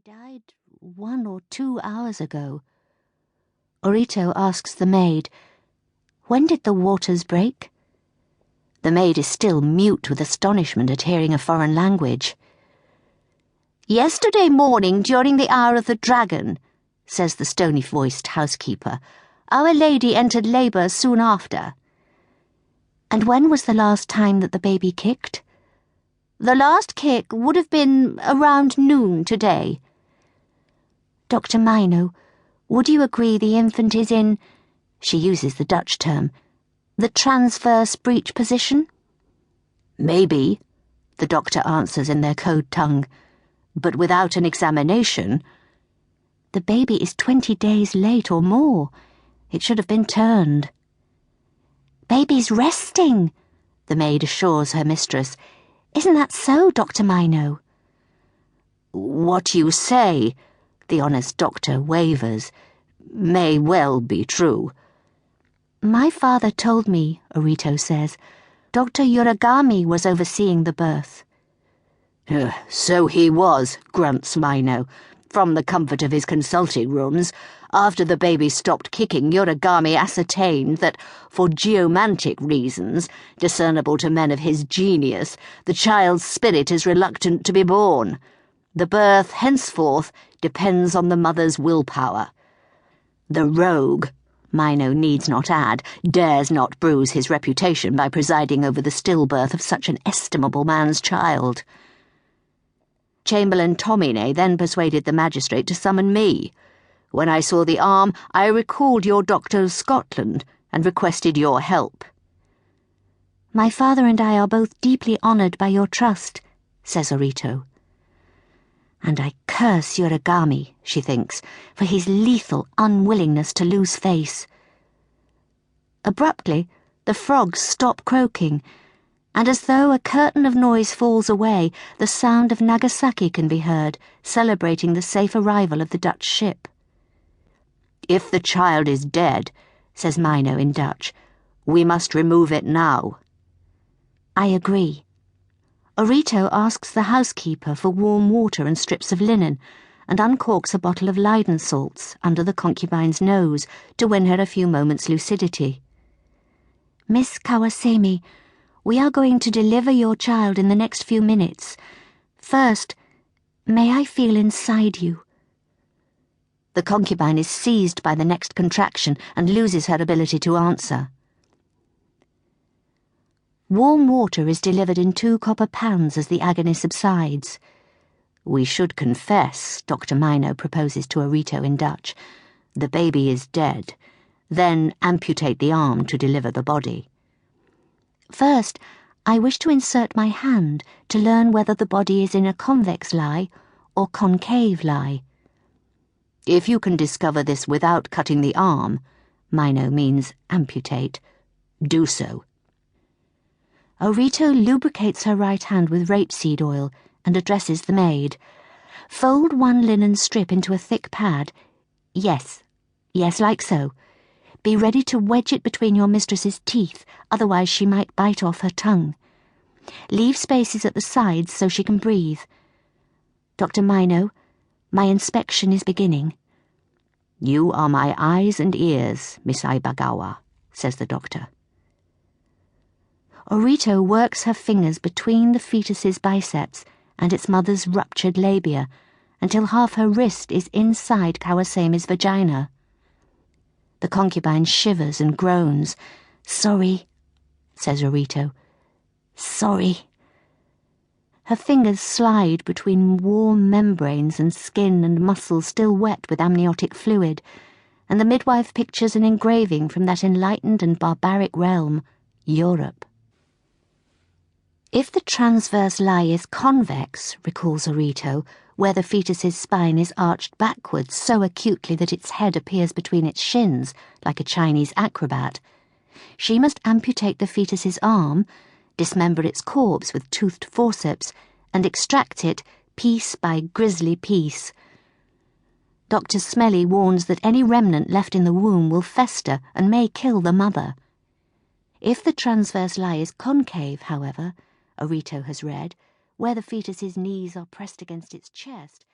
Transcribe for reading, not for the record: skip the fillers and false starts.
He died 1 or 2 hours ago. Orito asks the maid, "When did the waters break?" The maid is still mute with astonishment at hearing a foreign language. "Yesterday morning during the hour of the dragon," says the stony-voiced housekeeper. "Our lady entered labour soon after." "And when was the last time that the baby kicked?" "The last kick would have been around noon today." "Dr. Mino, would you agree the infant is in," she uses the Dutch term, "the transverse breech position?" "Maybe," the doctor answers in their code tongue, "but without an examination." "The baby is 20 days late or more. It should have been turned." "Baby's resting," the maid assures her mistress. "Isn't that so, Dr. Mino?" "What you say," the honest doctor wavers, "may well be true." "My father told me," Orito says, "Dr. Yuragami was overseeing the birth." "So he was," grunts Mino. "From the comfort of his consulting rooms, after the baby stopped kicking, Yuragami ascertained that, for geomantic reasons, discernible to men of his genius, the child's spirit is reluctant to be born. The birth, henceforth, depends on the mother's willpower. The rogue," Mino needs not add, dares not bruise his reputation by presiding over the stillbirth of such an estimable man's child. Chamberlain Tomine then persuaded the magistrate to summon me. When I saw the arm, I recalled your doctor of Scotland and requested your help." "My father and I are both deeply honoured by your trust," says Orito. "And I curse Yuragami," she thinks, "for his lethal unwillingness to lose face." Abruptly, the frogs stop croaking, and as though a curtain of noise falls away, the sound of Nagasaki can be heard, celebrating the safe arrival of the Dutch ship. "If the child is dead," says Mino in Dutch, "we must remove it now." "I agree." Orito asks the housekeeper for warm water and strips of linen, and uncorks a bottle of Leiden salts under the concubine's nose to win her a few moments' lucidity. "Miss Kawasemi, we are going to deliver your child in the next few minutes. First, may I feel inside you?" The concubine is seized by the next contraction and loses her ability to answer. Warm water is delivered in 2 copper pans as the agony subsides. "We should confess," Dr. Mino proposes to Orito in Dutch, "the baby is dead. Then amputate the arm to deliver the body." "First, I wish to insert my hand to learn whether the body is in a convex lie or concave lie." "If you can discover this without cutting the arm," Mino means amputate, "do so." Orito lubricates her right hand with rapeseed oil and addresses the maid. "Fold 1 linen strip into a thick pad. Yes, like so. Be ready to wedge it between your mistress's teeth, otherwise she might bite off her tongue. Leave spaces at the sides so she can breathe. Dr. Mino, my inspection is beginning." "You are my eyes and ears, Miss Aibagawa," says the doctor. Orito works her fingers between the fetus's biceps and its mother's ruptured labia until half her wrist is inside Kawasemi's vagina. The concubine shivers and groans. "Sorry," says Orito. "Sorry." Her fingers slide between warm membranes and skin and muscles still wet with amniotic fluid, and the midwife pictures an engraving from that enlightened and barbaric realm, Europe. "If the transverse lie is convex," recalls Orito, "where the fetus's spine is arched backwards so acutely that its head appears between its shins, like a Chinese acrobat, she must amputate the fetus's arm, dismember its corpse with toothed forceps, and extract it piece by grisly piece. Dr. Smelly warns that any remnant left in the womb will fester and may kill the mother. If the transverse lie is concave, however, Orito has read, where the fetus's knees are pressed against its chest,